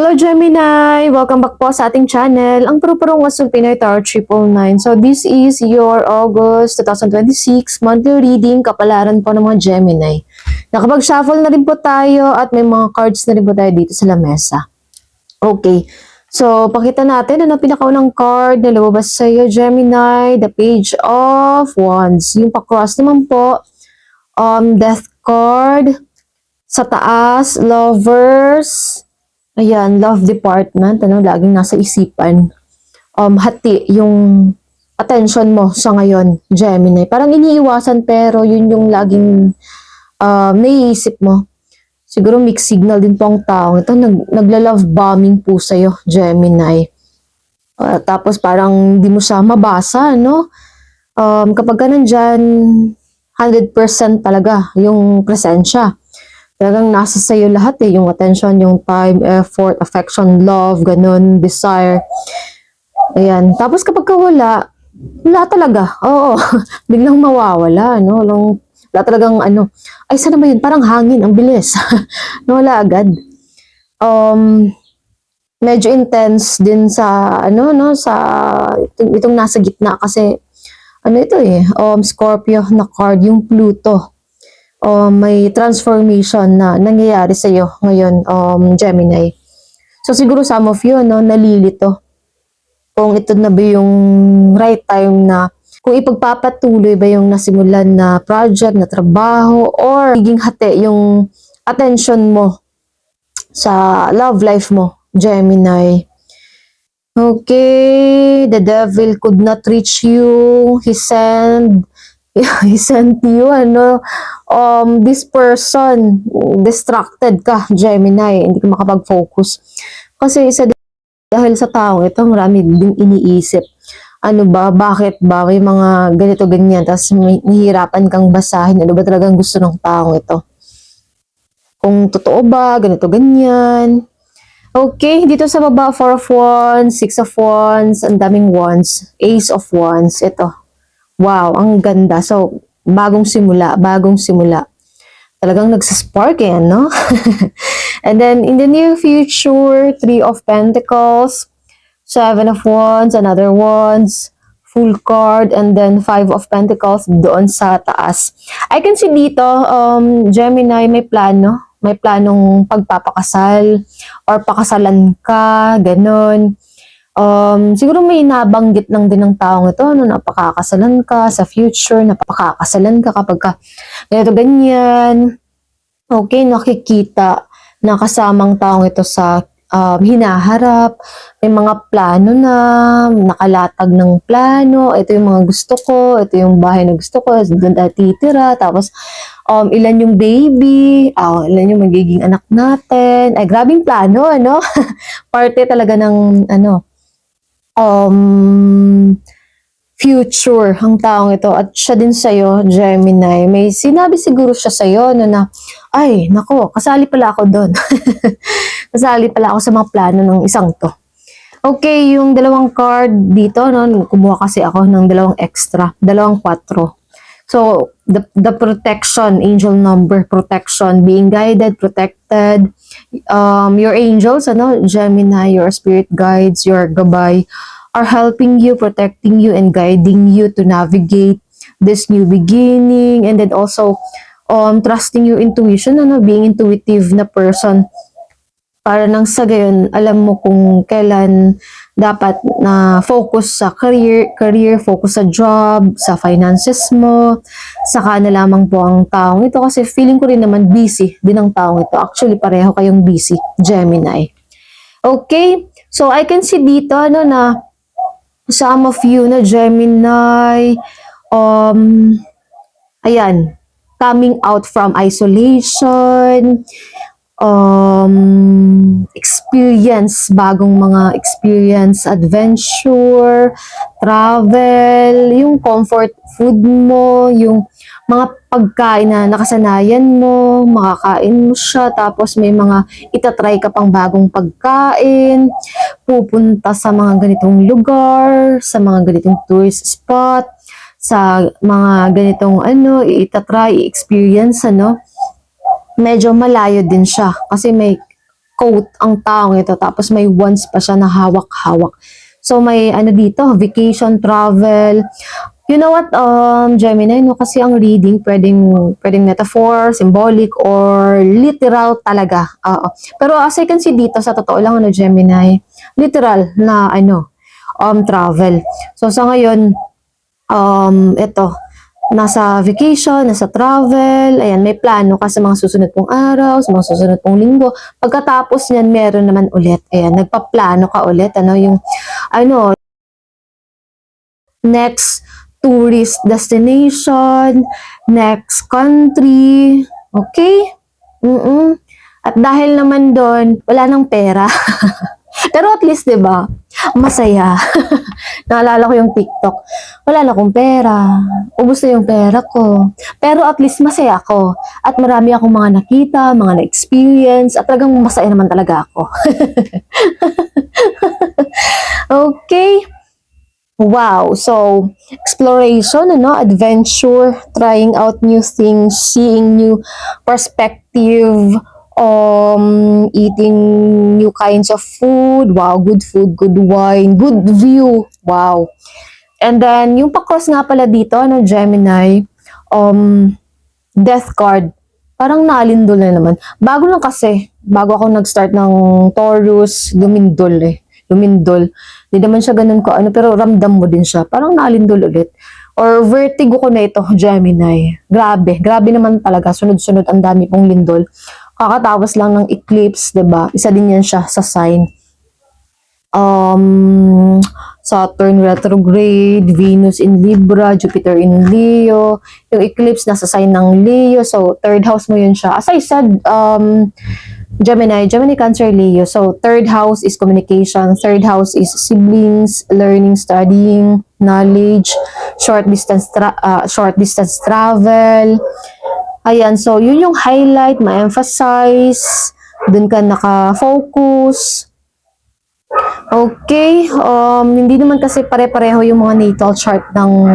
Hello Gemini! Welcome back po sa ating channel, ang puro-purong Wasol Pinoy Tarot 999. So this is your August 2026 monthly reading, kapalaran po ng mga Gemini. Nakapag-shuffle na rin po tayo at may mga cards na rin po tayo dito sa lamesa. Okay, so pakita natin ano pinakaunang card na lumabas sa iyo Gemini, the Page of Wands. Yung pa-cross naman po, Death card, sa taas, Lovers. Ayan, love department, laging nasa isipan. Hati yung attention mo sa ngayon, Gemini. Parang iniiwasan pero yun yung laging naiisip mo. Siguro mixed signal din po ang taong ito. Nagla-love bombing po sa'yo, Gemini. Tapos parang di mo siya mabasa, no? Kapag ka nandyan, 100% talaga yung presensya. Talagang nasa sa'yo lahat yung attention, yung time, effort, affection, love, ganun, desire. Ayan. Tapos kapag wala talaga. Oo. Biglang mawawala, no? Wala talagang ay sana ba yun? Parang hangin, ang bilis. Wala agad. Medyo intense din sa, sa, itong nasa gitna kasi, ito Scorpio na card, yung Pluto. May transformation na nangyayari sa iyo ngayon, Gemini. So siguro some of you nalilito kung ito na ba yung right time na kung ipagpapatuloy ba yung nasimulan na project, na trabaho, or higing hati yung attention mo sa love life mo, Gemini. Okay, the devil could not reach you. He sent you, this person, distracted ka, Gemini, hindi ka makapag-focus. Kasi dahil sa tao ito, marami din iniisip. Bakit ba, may mga ganito, ganyan, tapos nahihirapan kang basahin, ano ba talagang gusto ng taong ito? Kung totoo ba, ganito, ganyan. Okay, dito sa baba, 4 of Wands, 6 of Wands, ang daming Wands, Ace of Wands, ito. Wow, ang ganda. So, bagong simula. Talagang nagsaspark no? And then, in the near future, 3 of Pentacles, 7 of Wands, another Wands, full card, and then 5 of Pentacles doon sa taas. I can see dito, Gemini, may plano. May planong pagpapakasal or pakasalan ka, ganun. Siguro may nabanggit lang din ng taong ito, napakakasalan ka sa future, napakakasalan ka kapag ka ganito, ganyan. Okay, nakikita na kasamang taong ito sa hinaharap, may mga plano na, nakalatag ng plano, ito yung mga gusto ko, ito yung bahay na gusto ko, doon tayo titira, tapos ilan yung baby, ilan yung magiging anak natin, ay grabing plano, parte talaga ng, future ang taong ito at siya din sa'yo, Gemini. May sinabi siguro siya sa'yo na ay, nako, kasali pala ako doon. Kasali pala ako sa mga plano ng isang to. Okay, yung dalawang card dito, kumuha kasi ako ng dalawang extra, dalawang 4. So, the protection, angel number, protection, being guided, protected, your angels, Gemini, your spirit guides, your gabay, are helping you, protecting you, and guiding you to navigate this new beginning, and then also, trusting your intuition, being intuitive na person, para nang sa gayon, alam mo kung kailan dapat na focus sa career, focus sa job, sa finances mo, saka na lamang po ang taong ito. Kasi feeling ko rin naman busy din ang taong ito. Actually, pareho kayong busy, Gemini. Okay, so I can see dito, na some of you na Gemini, ayan, coming out from isolation, experience, bagong mga experience, adventure, travel, yung comfort food mo, yung mga pagkain na nakasanayan mo, makakain mo siya, tapos may mga itatry ka pang bagong pagkain, pupunta sa mga ganitong lugar, sa mga ganitong tourist spot, sa mga ganitong itatry, i-experience, medyo malayo din siya kasi may coat ang taong ito. Tapos may wands pa siya na hawak-hawak. So may ano dito, vacation, travel. You know what, Gemini, no? Kasi ang reading, pwedeng metaphor, symbolic, or literal talaga. Oo. Pero as I can see dito, sa totoo lang, ano, Gemini, literal na, travel. So sa ngayon, ito, nasa vacation, nasa travel, ayan, may plano ka sa mga susunod pong araw, sa mga susunod pong linggo. Pagkatapos niyan, meron naman ulit, ayan, nagpaplano ka ulit, next tourist destination, next country, okay? At dahil naman doon, wala nang pera. Pero at least, 'di ba? Masaya. Naalala ko yung TikTok. Wala na akong pera. Ubos na yung pera ko. Pero at least masaya ako. At marami akong mga nakita, mga na-experience, at talagang masaya naman talaga ako. Okay. Wow. So, exploration, adventure, trying out new things, seeing new perspective, eating new kinds of food. Wow, good wine, good view. Wow. And then, yung pa-cross nga pala dito, Gemini, death card. Parang naalindol na naman. Bago ako nag-start ng Taurus, lumindol. Hindi naman siya ganun ko, pero ramdam mo din siya. Parang naalindol ulit. Or vertigo ko na ito, Gemini. Grabe naman talaga. Sunod-sunod ang dami pong lindol. Kakatapos lang ng eclipse, 'di ba? Isa din yan siya sa sign. Saturn retrograde, Venus in Libra, Jupiter in Leo. Yung eclipse nasa sign ng Leo. So, third house mo yun siya. As I said, Gemini, Cancer, Leo. So, third house is communication. Third house is siblings, learning, studying, knowledge, short distance travel. Ayan, so yun yung highlight, ma-emphasize, dun ka naka-focus. Okay, hindi naman kasi pare-pareho yung mga natal chart ng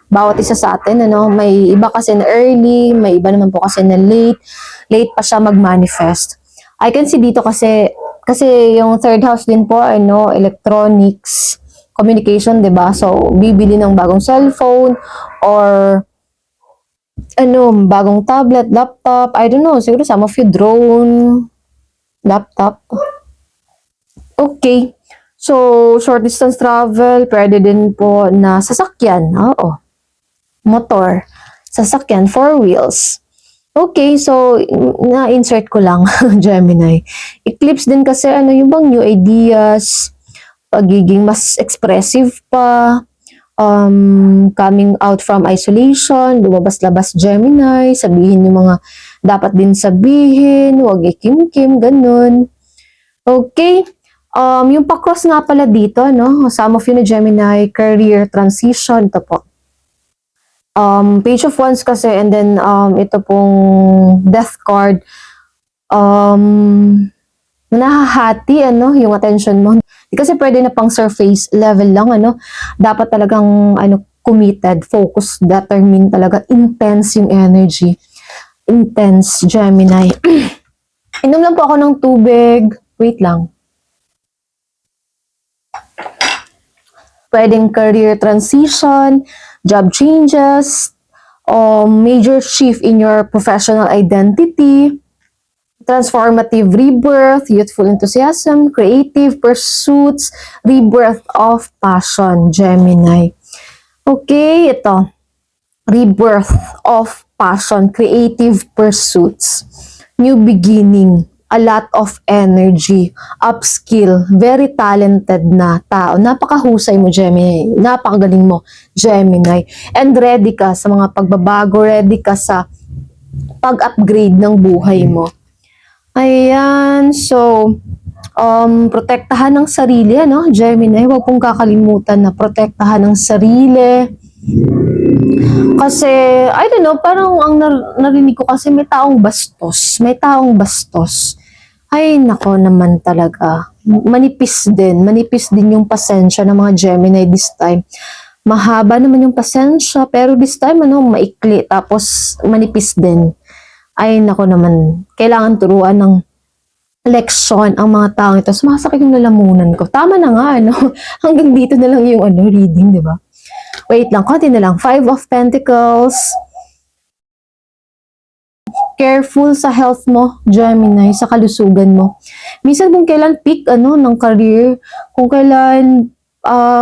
bawat isa sa atin, may iba kasi na early, may iba naman po kasi na late pa siya mag-manifest. I can see dito kasi yung third house din po, electronics, communication, 'di ba? So, bibili ng bagong cellphone or bagong tablet, laptop, I don't know, siguro some of you drone, laptop. Okay. So, short distance travel, pwede din po na sasakyan. Oo. Motor. Sasakyan, 4 wheels. Okay, so, na-insert ko lang, Gemini. Eclipse din kasi, yung bang new ideas, pagiging mas expressive pa, coming out from isolation, lumabas-labas, Gemini, sabihin yung mga dapat din sabihin, huwag ikim-kim, ganun. Okay, yung pa-cross nga pala dito, some of you na Gemini, career transition, ito po. Page of Wands kasi, and then ito pong death card, nahahati, yung attention mo. Kasi pwede na pang surface level lang, dapat talagang, committed, focused, determined talaga, intense yung energy. Intense, Gemini. Inom lang po ako ng tubig. Wait lang. Pwedeng career transition, job changes, major shift in your professional identity, transformative rebirth, youthful enthusiasm, creative pursuits, rebirth of passion, Gemini. Okay, ito. Rebirth of passion, creative pursuits, new beginning, a lot of energy, upskill, very talented na tao. Napakahusay mo, Gemini. Napakagaling mo, Gemini. And ready ka sa mga pagbabago, ready ka sa pag-upgrade ng buhay mo. Ayan, so, protektahan ng sarili, Gemini, huwag pong kakalimutan na protektahan ng sarili. Kasi, I don't know, parang ang narinig ko kasi may taong bastos. Ay, nako naman talaga. Manipis din yung pasensya ng mga Gemini this time. Mahaba naman yung pasensya, pero this time, maikli, tapos manipis din. Ay, nako naman, kailangan turuan ng leksyon ang mga taong ito. Sumasakit yung lalamunan ko. Tama na nga, ano? Hanggang dito na lang yung reading, di ba? Wait lang, konti na lang. Five of Pentacles. Careful sa health mo, Gemini, sa kalusugan mo. Minsan kung kailan peak ng career, kung kailan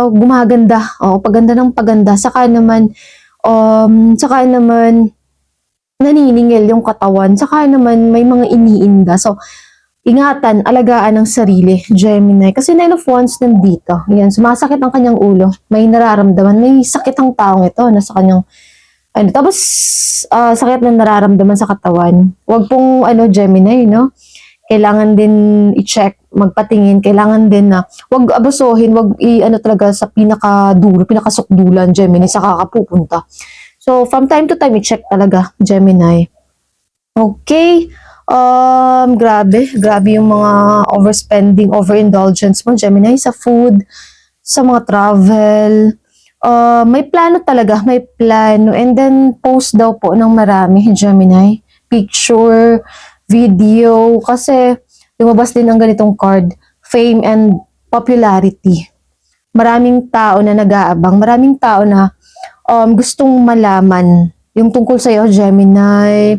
gumaganda, paganda ng paganda, saka naman naniningil yung katawan, saka naman may mga iniinda. So, ingatan, alagaan ang sarili, Gemini. Kasi Nine of Wands nandito. Yan, sumasakit ang kanyang ulo. May nararamdaman. May sakit ang taong ito na sa kanyang tapos, sakit na nararamdaman sa katawan. Huwag pong, Gemini, no? Kailangan din i-check, magpatingin. Kailangan din na, huwag abusuhin, huwag talaga sa pinakadulo, pinakasukdulan, Gemini, sa kakapupunta. So, from time to time, i-check talaga, Gemini. Okay. Grabe yung mga overspending, overindulgence mo, Gemini, sa food, sa mga travel. May plano talaga, may plano. And then, post daw po ng marami, Gemini. Picture, video. Kasi, lumabas din ang ganitong card. Fame and popularity. Maraming tao na nag-aabang. Maraming tao na gustong malaman yung tungkol sa'yo, Gemini.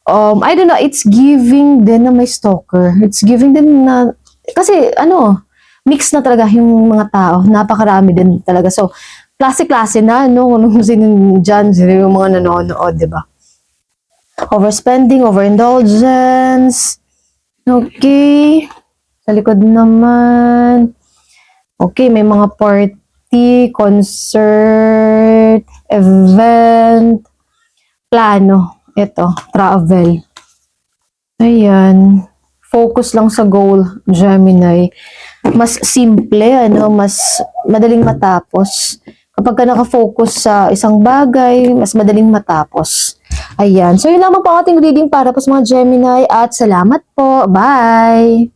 I don't know, it's giving din na may stalker. It's giving din na, kasi mix na talaga yung mga tao. Napakarami din talaga. So, klase-klase na, kung sino dyan, sino yung mga nanonood, di ba? Overspending, overindulgence. Okay. Sa likod naman. Okay, may mga party, concert, event, plano. Ito, travel. Ayan. Focus lang sa goal, Gemini. Mas simple, mas madaling matapos. Kapag ka nakafocus sa isang bagay, mas madaling matapos. Ayan. So, yun lamang po ating reading para po sa mga Gemini at salamat po. Bye!